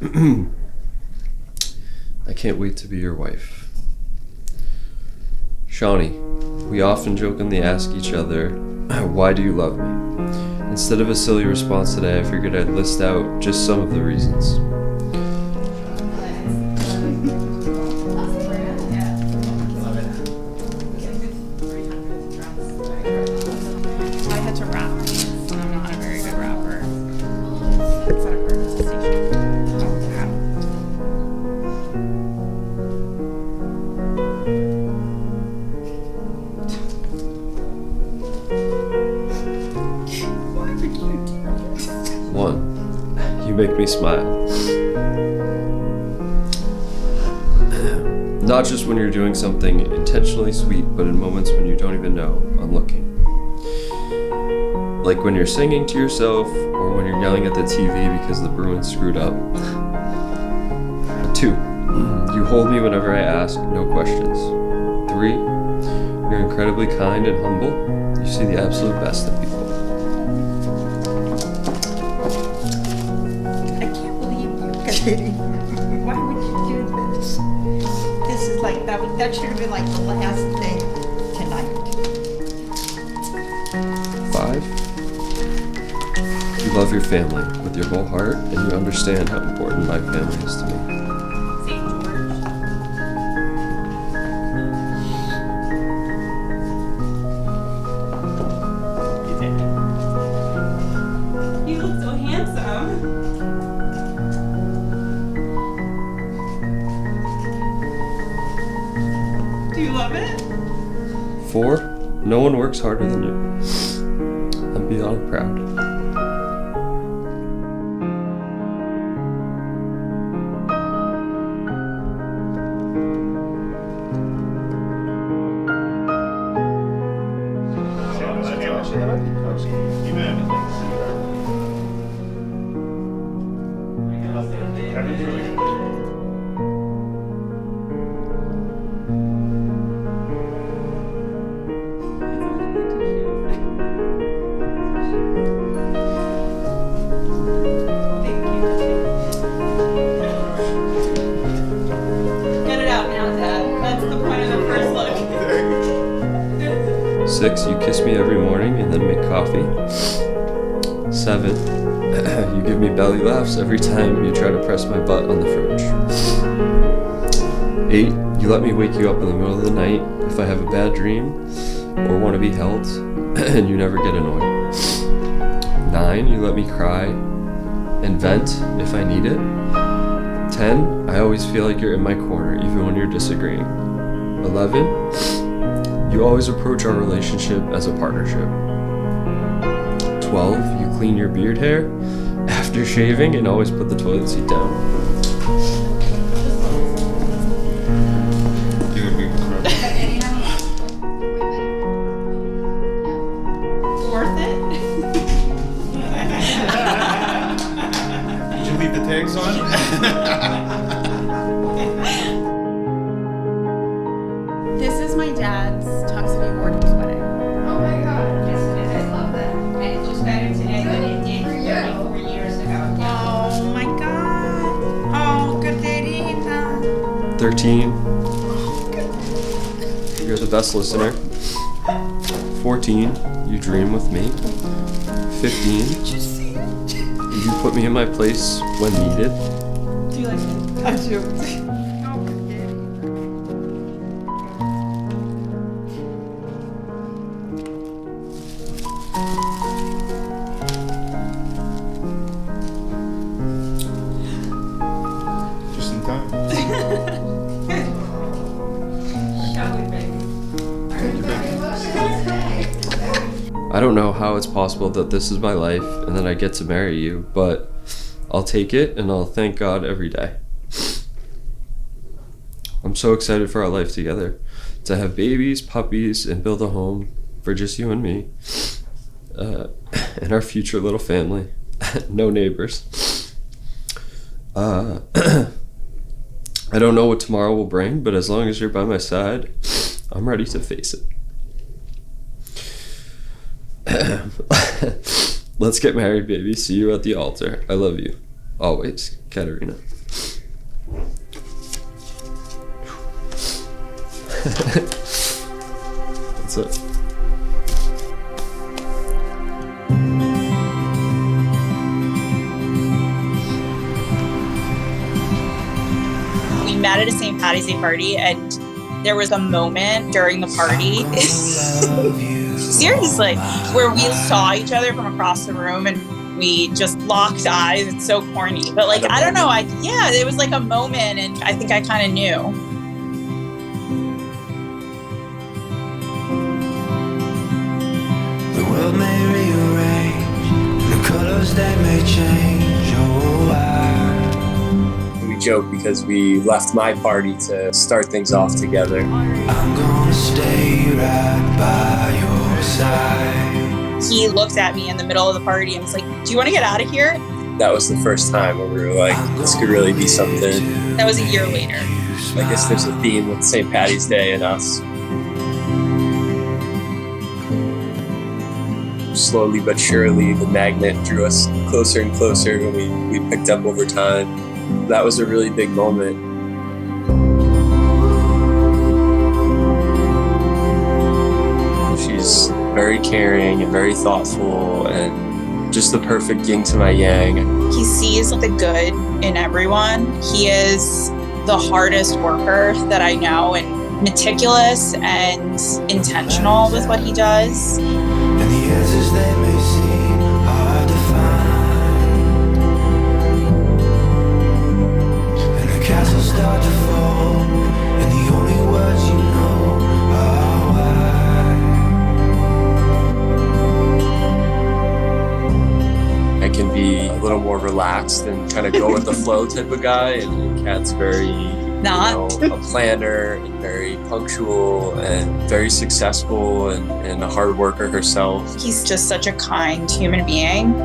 I can't wait to be your wife. Shawnee, we often jokingly ask each other, why do you love me? Instead of a silly response today, I figured I'd list out just some of the reasons. I had to rap these, and I'm not a very good rapper. Is that a part of the station? Oh, wow. Why would you do that? 1. You make me smile. Not just when you're doing something intentionally sweet, but in moments when you don't even know I'm looking. Like when you're singing to yourself, or when you're yelling at the TV because the Bruins screwed up. 2. You hold me whenever I ask, no questions. 3. You're incredibly kind and humble. You see the absolute best in people. I can't believe you, Katherine. Why would you do this? This is like, that should have been like the last thing tonight. 5. You love your family with your whole heart, and you understand how important my family is to me. St. George. You look so handsome. Do you love it? 4. No one works harder than you. I'm beyond proud. Get it out now, Dad. That's the point of the first look. 6. You kiss me every morning and then make coffee. 7. You give me belly laughs every time you try to press my butt on the fridge. 8. You let me wake you up in the middle of the night if I have a bad dream or want to be held, and you never get annoyed. 9. You let me cry and vent if I need it. 10. I always feel like you're in my corner even when you're disagreeing. 11. You always approach our relationship as a partnership. 12. You clean your beard hair after shaving and always put the toilet seat down. Worth it? Did you leave the tags on? This is my dad's tuxedo Morton's wedding. Oh my god, yes it is. I love that. And it looks better today than it did 34 years ago. Oh my god. Oh, Katherine. 13. You're the best listener. 14. You dream with me. 15. Did you see it? You put me in my place when needed. Do you like it? I do. Oh, Katherine. Just in time. Shall we, baby? I don't know how it's possible that this is my life and that I get to marry you, but I'll take it and I'll thank God every day. I'm so excited for our life together, to have babies, puppies, and build a home for just you and me, and our future little family. No neighbors. I don't know what tomorrow will bring, but as long as you're by my side, I'm ready to face it. Let's get married, baby. See you at the altar. I love you. Always, Katerina. That's it. We met at a St. Patty's Day party, and there was a moment during the party, seriously, where we saw each other from across the room and we just locked eyes. It's so corny, but like, I don't know. It was like a moment, and I think I kind of knew. The world may rearrange, the colors they may change. Oh, We joke because we left my party to start things off together. I'm gonna stay right by your side. He looked at me in the middle of the party and was like, "Do you want to get out of here?" That was the first time where we were like, this could really be something. That was a year later. I guess there's a theme with St. Patty's Day and us. Slowly but surely, the magnet drew us closer and closer when we picked up over time. That was a really big moment. She's very caring and very thoughtful and just the perfect yin to my yang. He sees the good in everyone. He is the hardest worker that I know, and meticulous and intentional with what he does. And the answers they may seem hard to find. And the castles start to fall, and the only words you know are why. I can be a little more relaxed and kind of go with the flow type of guy, and Kat's very a planner and very punctual and very successful and a hard worker herself. He's just such a kind human being.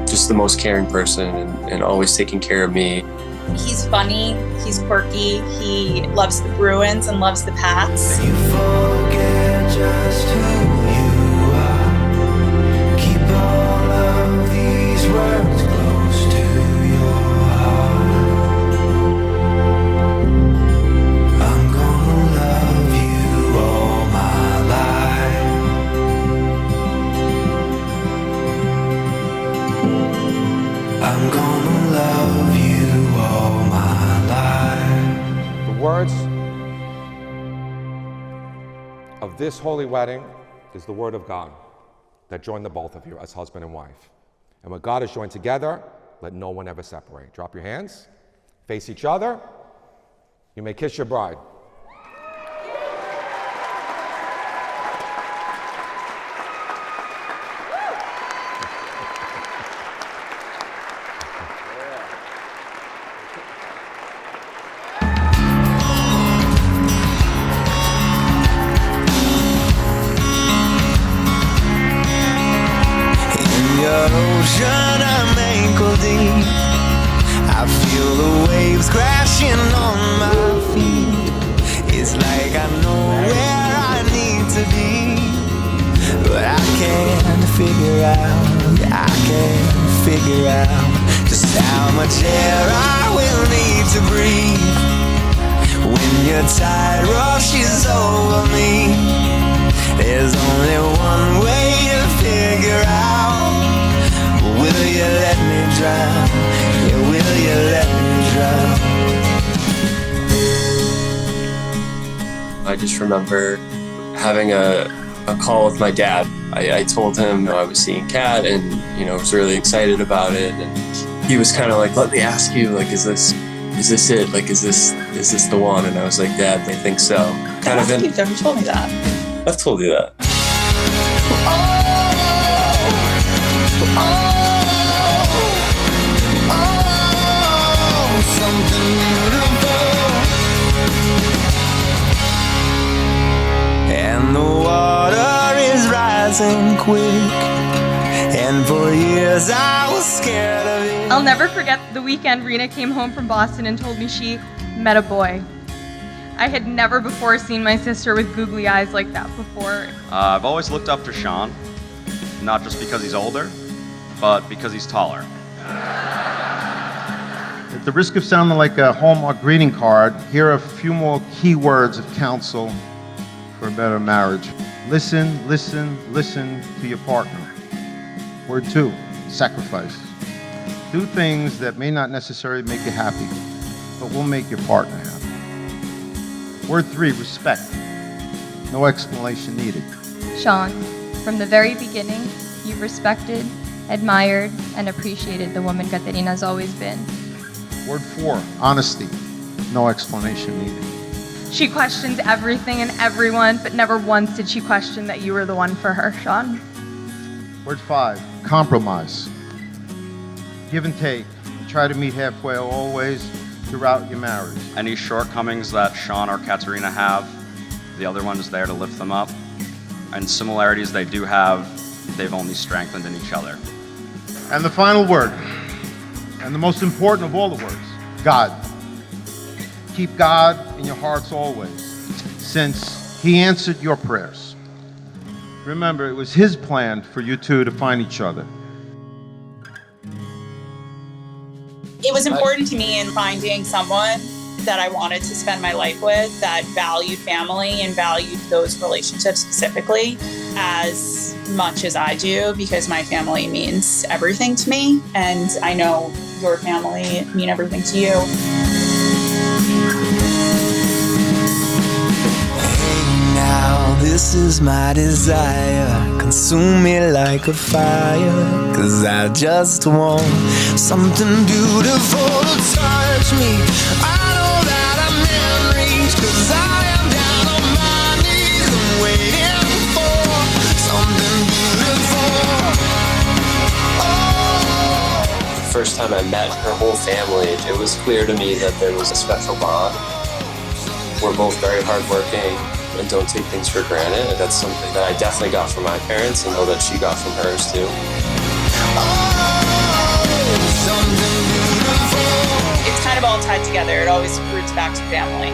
Just the most caring person and always taking care of me. He's funny, he's quirky, he loves the Bruins and loves the Pats. You forget just who you are. Keep all of these words close to your heart. I'm gonna love you all my life. I'm gonna love you all my life. The words of this holy wedding is the word of God that joined the both of you as husband and wife. And what God has joined together, let no one ever separate. Drop your hands, face each other. You may kiss your bride. Ocean, I'm ankle deep. I feel the waves crashing on my feet. It's like I know where I need to be, but I can't figure out just how much air I will need to breathe when your tide rushes over me. There's only one way to figure out. Will you let me drown? Yeah, will you let me drown? I just remember having a call with my dad. I told him I was seeing Kat and was really excited about it, and he was kind of like, let me ask you, like, is this it? Like, is this the one? And I was like, Dad, I think so. You've never told me that. I've told you that. Something beautiful. And the water is rising quick. And for years I was scared of it. I'll never forget the weekend Rena came home from Boston and told me she met a boy. I had never before seen my sister with googly eyes like that before. I've always looked up to Sean, not just because he's older, but because he's taller. the risk of sounding like a Hallmark greeting card, here are a few more key words of counsel for a better marriage. Listen, listen, listen to your partner. Word 2, sacrifice. Do things that may not necessarily make you happy, but will make your partner happy. Word 3, respect. No explanation needed. Shawn, from the very beginning, you've respected, admired, and appreciated the woman Katherina's always been. Word 4, honesty. No explanation needed. She questions everything and everyone, but never once did she question that you were the one for her, Shawn. Word 5, compromise. Give and take. Try to meet halfway always throughout your marriage. Any shortcomings that Shawn or Katherina have, the other one is there to lift them up. And similarities they do have, they've only strengthened in each other. And the final word, and the most important of all the words, God. Keep God in your hearts always, since He answered your prayers. Remember, it was His plan for you two to find each other. It was important to me in finding someone that I wanted to spend my life with that valued family and valued those relationships specifically as much as I do, because my family means everything to me, and I know your family mean everything to you. Hey now, this is my desire. Consume me like a fire, 'cause I just want something beautiful to touch me. I know that I'm in reach, 'cause I am down on my knees. I'm waiting for something beautiful. Oh. The first time I met her whole family, it was clear to me that there was a special bond. We're both very hardworking and don't take things for granted. And that's something that I definitely got from my parents and know that she got from hers too. It's kind of all tied together. It always roots back to family.